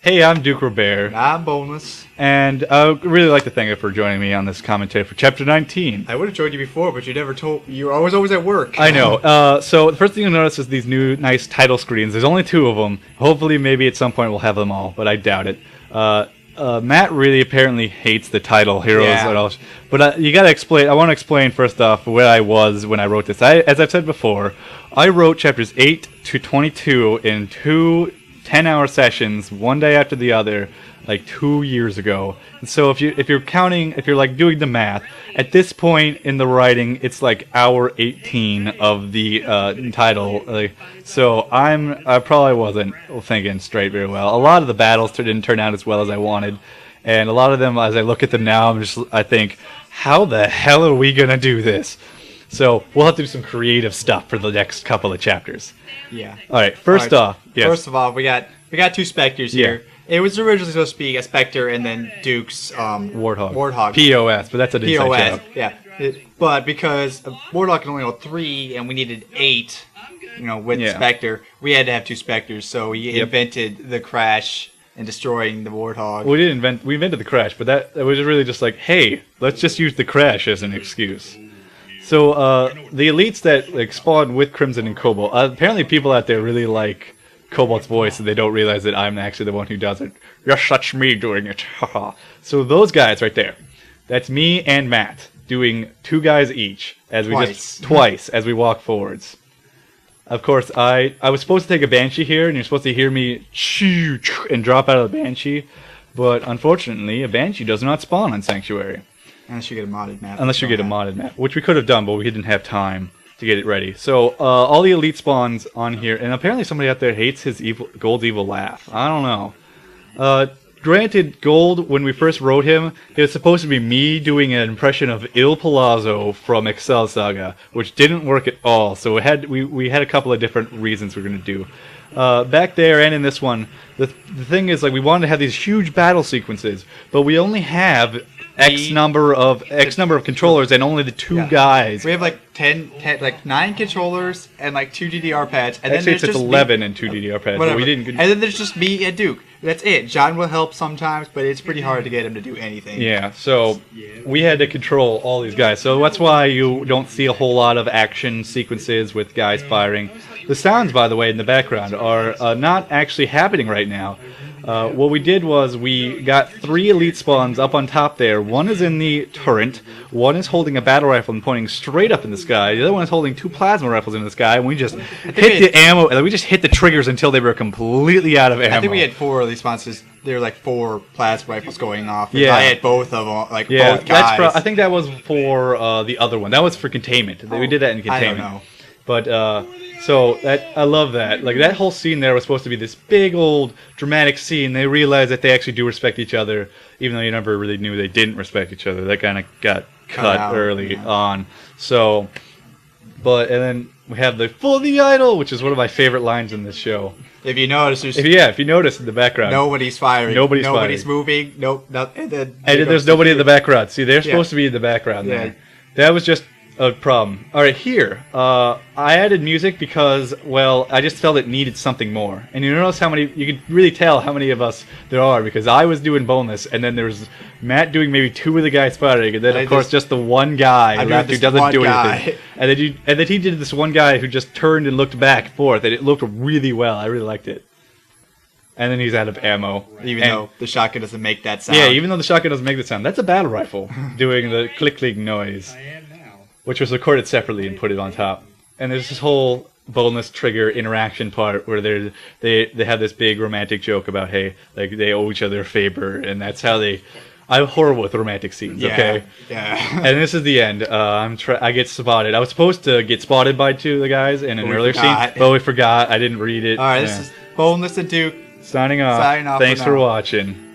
Hey, I'm Duke Robert, I'm Boneless. and I would really like to thank you for joining me on this commentary for Chapter 19. I would have joined you before, but you never told. You were always at work. I know. So the first thing you'll notice is these new nice title screens. There's only 2 of them. Hopefully, maybe at some point we'll have them all, but I doubt it. Matt really apparently hates the title Heroes. Yeah. But you gotta explain. I want to explain first off where I was when I wrote this. As I've said before, I wrote chapters 8 to 22 in 2 10-hour sessions, one day after the other, like 2 years ago. And so if you're like doing the math, at this point in the writing, it's like hour 18 of the title. So I probably wasn't thinking straight very well. A lot of the battles didn't turn out as well as I wanted, and a lot of them, as I look at them now, I think, how the hell are we gonna do this? So we'll have to do some creative stuff for the next couple of chapters. Yeah. All right. First off, we got 2 Spectres here. It was originally supposed to be a Spectre and then Duke's Warthog. POS, but that's a decent POS. joke. Yeah. But because Warthog can only hold 3 and we needed 8, with the Spectre, we had to have 2 Spectres. So we invented the crash and destroying the Warthog. We invented the crash, but that was really just like, hey, let's just use the crash as an excuse. So the elites that spawn with Crimson and Cobalt, apparently people out there really like Cobalt's voice, and they don't realize that I'm actually the one who does it. Yes, that's me doing it. So those guys right there, that's me and Matt doing 2 guys each as we twice as we walk forwards. Of course, I was supposed to take a Banshee here, and you're supposed to hear me shoo and drop out of the Banshee, but unfortunately, a Banshee does not spawn on Sanctuary. Unless you get a modded map. Which we could have done, but we didn't have time to get it ready. So all the elite spawns on here, and apparently somebody out there hates his Gold's evil laugh. I don't know. Granted, Gold, when we first wrote him, it was supposed to be me doing an impression of Il Palazzo from Excel Saga, which didn't work at all. So we had a couple of different reasons we were going to do. Back there and in this one, the thing is, like, we wanted to have these huge battle sequences, but we only have X number of controllers and only the 2 guys. We have like 9 controllers and like 2 DDR pads. And actually, it's 11 and 2 DDR pads. But we didn't. And then there's just me and Duke. That's it. John will help sometimes, but it's pretty hard to get him to do anything. Yeah, so we had to control all these guys. So that's why you don't see a whole lot of action sequences with guys firing. The sounds, by the way, in the background are not actually happening right now. What we did was we got 3 elite spawns up on top there. One is in the turret, one is holding a battle rifle and pointing straight up in the sky, the other one is holding 2 plasma rifles in the sky, and we just hit the ammo, we just hit the triggers until they were completely out of ammo. I think we had 4 elite spawns, because there were like 4 plasma rifles going off. Yeah. I had both of them, both guys. I think that was for the other one. That was for containment. We did that in containment. I don't know. But, so I love that. Like, that whole scene there was supposed to be this big old dramatic scene. They realized that they actually do respect each other, even though you never really knew they didn't respect each other. That kind of got cut early on. So, and then we have the "Full the Idol," which is one of my favorite lines in this show. If you notice, if you notice in the background, nobody's firing. Nobody's moving. Nope. And there's nobody in the background. See, they're supposed to be in the background there. That was just a problem. All right, here. I added music because, well, I just felt it needed something more. And you notice you could really tell how many of us there are, because I was doing Boneless, and then there's Matt doing maybe 2 of the guys fighting, and then of course just the one guy who doesn't do anything. And then he did this one guy who just turned and looked back and forth, and it looked really well. I really liked it. And then he's out of ammo. Even though the shotgun doesn't make that sound. Yeah, even though the shotgun doesn't make the sound. That's a battle rifle doing the click-click noise, which was recorded separately and put it on top. And there's this whole Boneless trigger interaction part where they have this big romantic joke about, hey, like, they owe each other a favor, and that's how they... I'm horrible with romantic scenes, okay? Yeah. And this is the end. I get spotted. I was supposed to get spotted by 2 of the guys in an earlier scene, but we forgot. I didn't read it. All right, this is Boneless and Duke. Signing off. Thanks for watching.